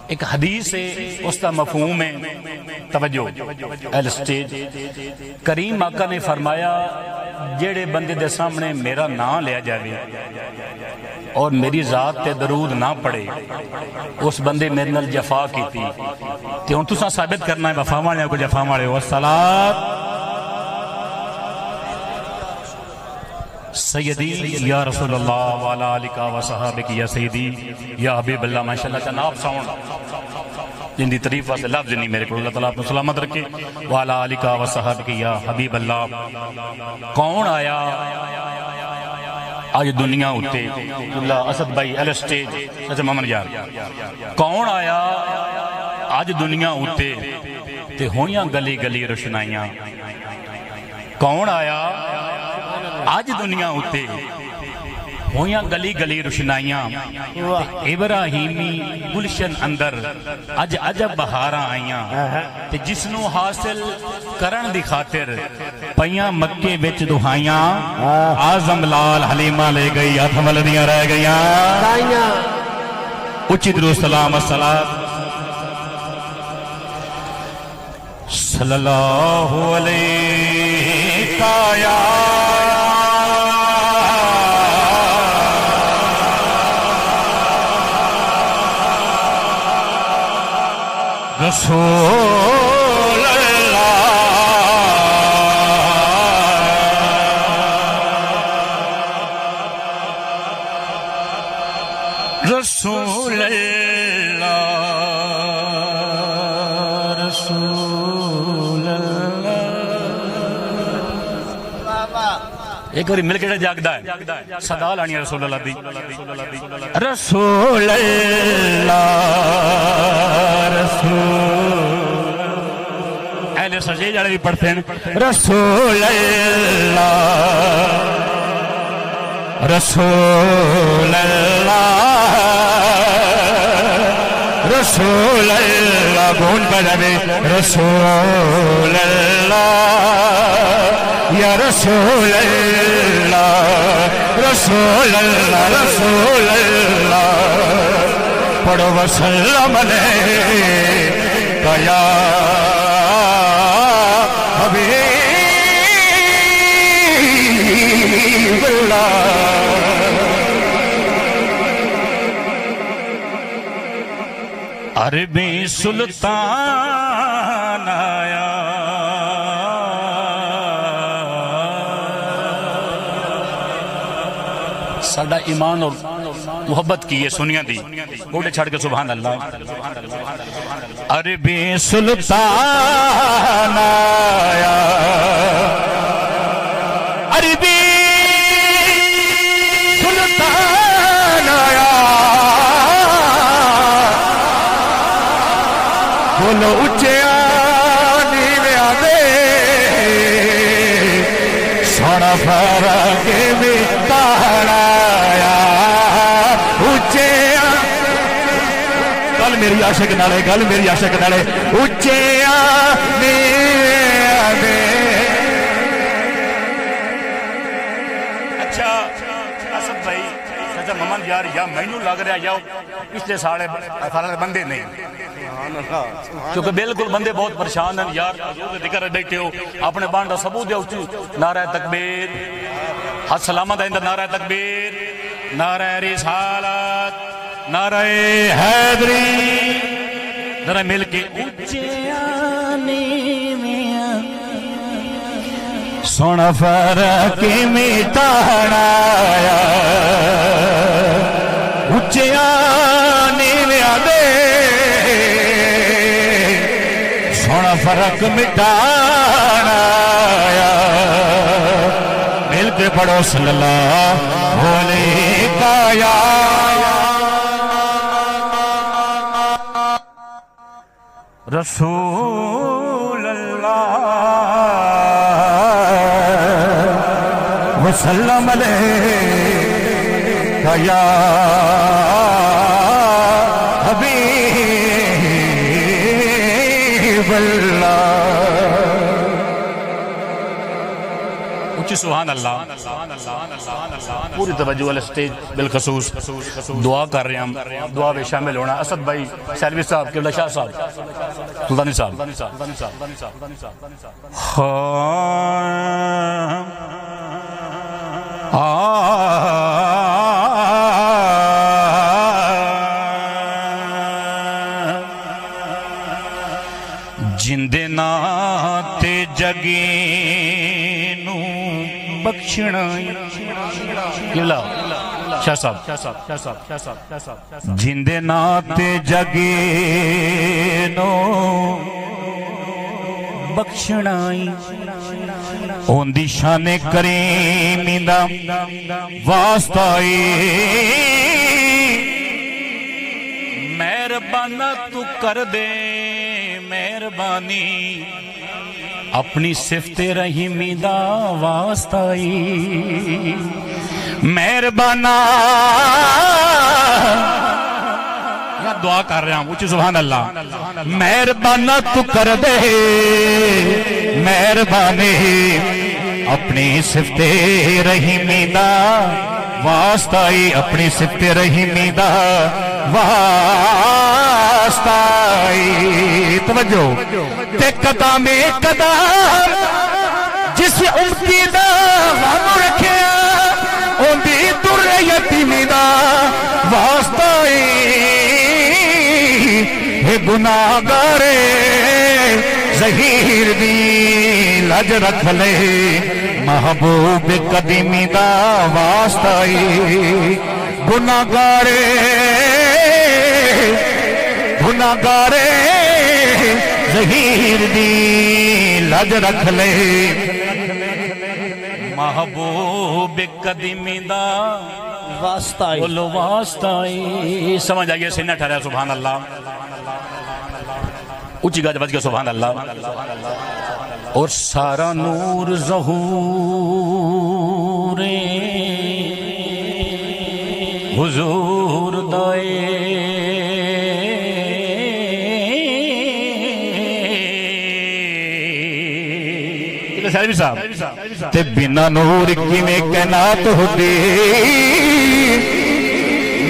ایک حدیث ہے، اس کا مفہوم ہے، توجہ اہل سٹیج۔ کریم آقا نے فرمایا جیڑے بندے دے سامنے میرا نام لیا جائے اور میری ذات تے درود نہ پڑے، اس بندے میرے نال جفا کیتی تے ہن تساں ثابت کرنا ہے وفا والے کو جفا والے ہو۔ الصلاۃ سیدی یا رسول اللہ وعلی آلک و صحابک یا سیدی یا حبیب اللہ۔ ماشاءاللہ جناب ساؤنڈ جن دی تعریف واسطے لفظ نہیں میرے کو، اللہ تعالیٰ آپ کو سلامت رکھے۔ وعلی آلک و صحابک یا حبیب اللہ۔ کون آیا آج دنیا ہوتے؟ اللہ اسد بھائی ایل اسٹیج، اچھا محمد یار، کون آیا آج دنیا ہوتے تے ہویاں گلی گلی روشنائیاں؟ کون آیا آج دنیا ہوتے ہویاں گلی گلی روشنائیاں؟ ابراہیمی گلشن اندر اج عجب بہاراں آئیاں تے جس نو حاصل کرن دی خاطر پیاں مکے وچ دہائیاں، آزم لال حلیمہ لے گئی ہاتھ ملدیاں رہ گئیاں۔ اچھی درود سلام الصلاۃ صلی اللہ علیہ یا رسول اللہ، رسول اللہ، رسول اللہ۔ ایک باری مل کے جاگدا ہے، صدا لانی ہے رسول اللہ دی، رسول اللہ، رسول اہل سجے جاڑے بھی پڑھتے ہیں، رسول اللہ، رسول اللہ، رسول اللہ۔ گون کا جاوے رسول اللہ یا رسول اللہ، رسول اللہ، رسول اللہ۔ پڑھو وسلم علیکہ یا حبیب اللہ۔ عربی سلطان آیا، ساڑھا ایمان اور محبت کی یہ سنیا دی گوڑے چھاڑ کے سبحان اللہ۔ عربی سلطان آیا، عربی سلطان آیا، بولو اچھے نیوے آدھے سوڑا فرقے میں تاڑا آیا، اچھے گل میری عاشق نالے، گل میری عاشق نالے، اچھے نیوے آدھے۔ اچھا اسد بھائی، سچا محمد یار، یا مینوں لگ رہا یا پچھلے سالے بندے نہیں، کیونکہ بالکل بندے بہت پریشان ہیں یار۔ حضور ذکر بیٹھے ہو، اپنے بانڈا ثبوت دے اچھی نعرہ تکبیر، حد سلامت ہے اندر نعرہ تکبیر، نعرہ رسالت، نعرہ حیدری، ذرا مل کے اونچے آنے میں سونا فرق میں تاڑایا، اونچے آنے میں آدھے سونا فرق مٹانا آیا۔ مل کے پڑھو صلی اللہ علیہ یا رسول اللہ وسلم علیہ یا حبیب اللہ۔ اچھی سبحان اللہ پوری توجہ والے سٹیج بالخصوص دعا کر رہے ہیں ہم دعا میں شامل ہونا اسد بھائی سیلوی صاحب قبلہ شاہ صاحب سلطانی صاحب جندے ناتے جگے نو بخشنا قبلہ شاہ صاحب جندے ناتے جگے نو بخشنا اوندی شان کریمی دا واسطہ مہربانہ تو کر دے مہربانی اپنی صفت رحیمی دا واسطہ مہربانہ دعا کر رہا ہوں اچھی سبحان اللہ مہربانہ تو کر دے مہربانی اپنی صفت رحیمی دا واسطہ اپنی صفت رحیمی دا واسطہ توجہ تے قدام قدام جس امتی دا غم رکھیا اوندی در یتیمی دا واسطہ ہے گناہگارے ظہیر دی لج رکھ لے محبوب قدیمی دا واسطہ گناہگارے ظہیر دی لج رکھ لے محبوب قدیمی دا واسطہ بولو واسطہ سمجھ آئیے سینہ ٹھہریا سبحان اللہ اچھی گاج بچ گیا سبحان اللہ اور سارا نور ظہور حضور دائے سیلوی صاحب تے بنا نور کی میں کائنات ہوتی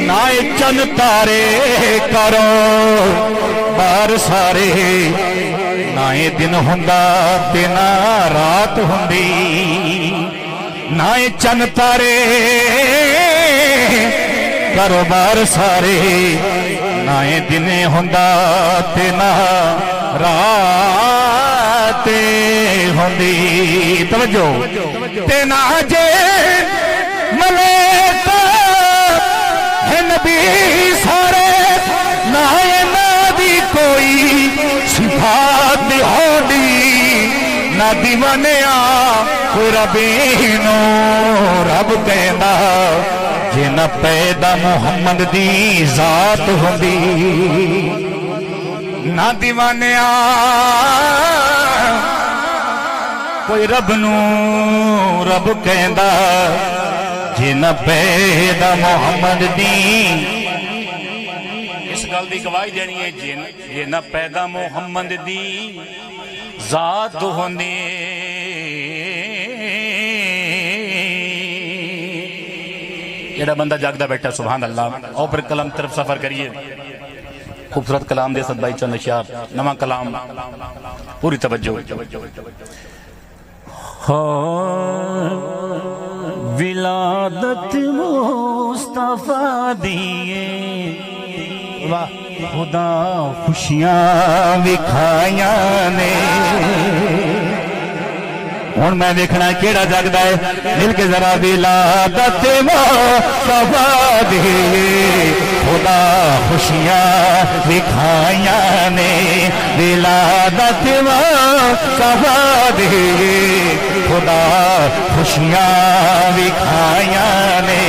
نائے چند تارے کرو بار سارے نائے دن ہوندا بنا رات ہوندی نائے چند تارے کرو بار سارے نائے دن ہوندا بنا رات ہوندی توجہ تینا جے ملیکہ ہے نبی سارے نہ نادی کوئی صفات ہوندی نہ دیوانیا کوئی ربینو رب کہنا جن پیدا محمد دی ذات ہوندی نہ دیوانیا کوئی رب نو رب کہندا جن پیدا محمد دی اس گل دی گواہی دینی ہے جن پیدا محمد دی ذات ہوندی جڑا بندہ جاگدا بیٹھا سبحان اللہ اور پھر کلام طرف سفر کریے خوبصورت کلام دے صد بھائی چند اشعار نواں کلام پوری توجہ ولادت مصطفیٰ دیئے خدا خوشیاں وکھائیاں نے ہون میں دیکھنا کیڑا جاگدا ہے مل کے ذرا ولادت مصطفیٰ دیئے خدا خوشیاں وکھائیاں نے ولادت مصطفیٰ دیئے خدا خوشیاں وکھائیاں نے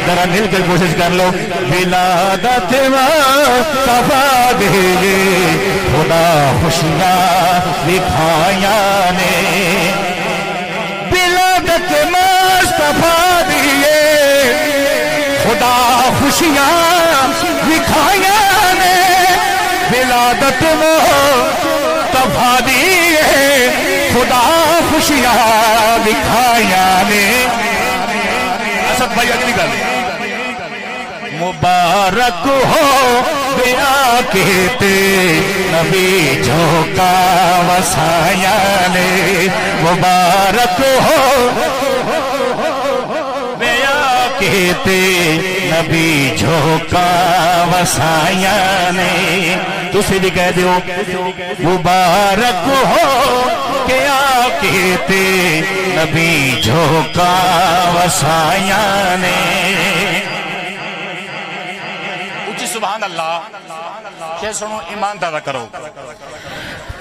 ذرا مل کے کوشش کر لو ولادت مصطفیٰ دیئے خدا خوشیاں وکھائیاں نے ولادت مصطفیٰ دیئے خدا خوشیاں وکھائیاں نے ولادت مصطفیٰ دیئے خدا خوشیاں خوشیاں دکھائیاں نے اسد بھائی اگلی گل مبارک ہو بیا کہتے نبی جھوکا وسایاں نے مبارک ہو بیا کہتے نبی جھوکا وسایاں نے تسی بھی کہہ دیو مبارک ہو کیا کہتے نبی جھوکا وسایاں نے اچھی سبحان اللہ کہ سنو ایمان دادا کرو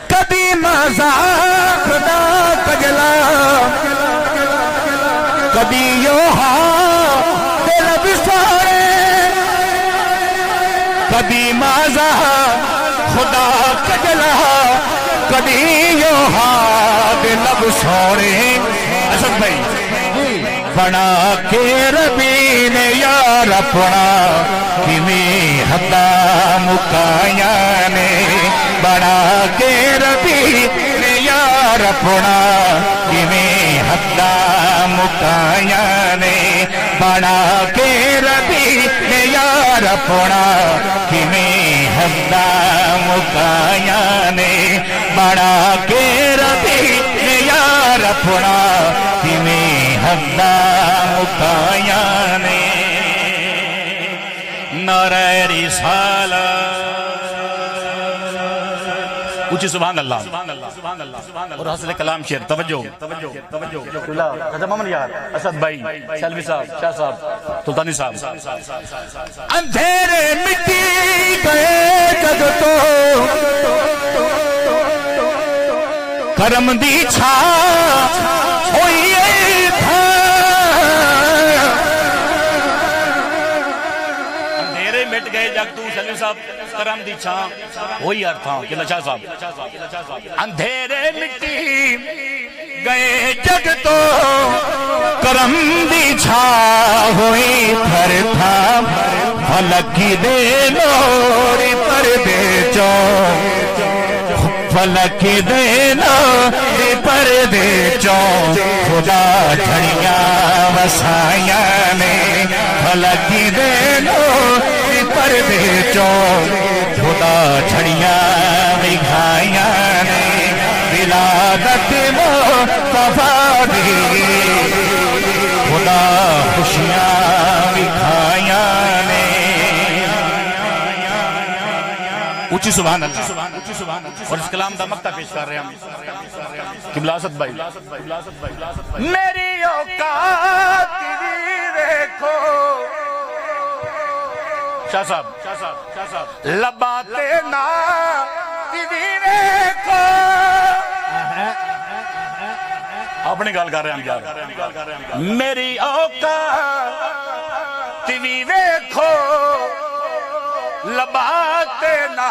کبھی مذاق خدا کجلا کبھی یوہا دل بسارے کبھی مذاق خدا کجلا کبھی یوہا دل بسارے اسد بھائی بنا کے ربی نے یار اپنا کمی حدا مکایاں نے بنا کے ربی نے یار اپنا کمی حدا مکایاں نے بنا کے ربی نے یار اپنا کمی حدا مکایاں نے بنا کے ربی نے یار اپنا کمی حدا مکایاں نے نعرہ رسالت اچھی سبحان اللہ اور حاصل کلام شیر توجہ خضر محمد یار اسد بھائی سلوی صاحب شاہ صاحب سلطانی صاحب اندھیرے مٹی گئے جگ تو کرم دی چھا ہوئی تھا اندھیرے مٹ گئے جگ تو سلوی صاحب کرم دی چھا وہی ارتھاں کہ لچا صاحب اندھیرے مٹی گئے جگ تو کرم دی چھا ہوئی پھر تھا فلک کی دے نوری پر دے چو فلک کی دے نوری پر دے چو خدا جھڑیاں وسایاں نے فلک کی دے نوری پر دے چو خدا جھڑیاں بگھائیاں نے ولادت مصطفیٰ دی خدا خوشیاں بگھائیاں نے اونچی سبحان اللہ اور اس کلام دا مقطع پیش کر رہے ہیں قبلہ اسد بھائی میری اوقات بھی دیکھو شاہ صاحب لباتے نا تیویرے کو اپنی گال کر رہے ہیں میری اوقات تیویرے کو لباتے نا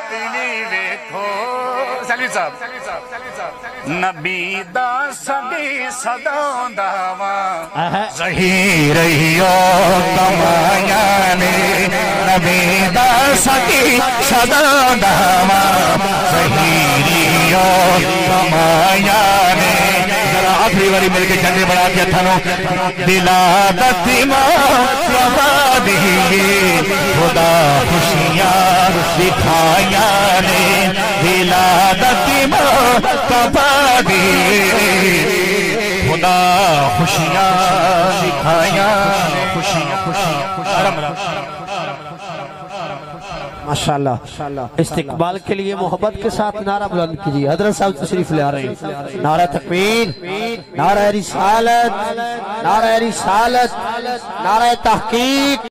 تیویرے کو سلوی صاحب نبی دا سبی صداں داواں ظہیر رہیو کمایاں نے نبی دا سبی صداں داواں ظہیر رہیو کمایاں نے ذرا آخری واری مل کے جھنڈے بڑھا کے تھنو ولادت مصطفیٰ دی خدا خوشیاں دکھائیاں نے ولادت مصطفیٰ دی خدا خوشیاں دکھائیاں ماشاءاللہ استقبال کے لیے محبت کے ساتھ نعرہ بلند کیجیے حضرت صاحب تشریف لے آ رہے ہیں نعرہ تکبیر نعرہ رسالت نعرہ تحقیق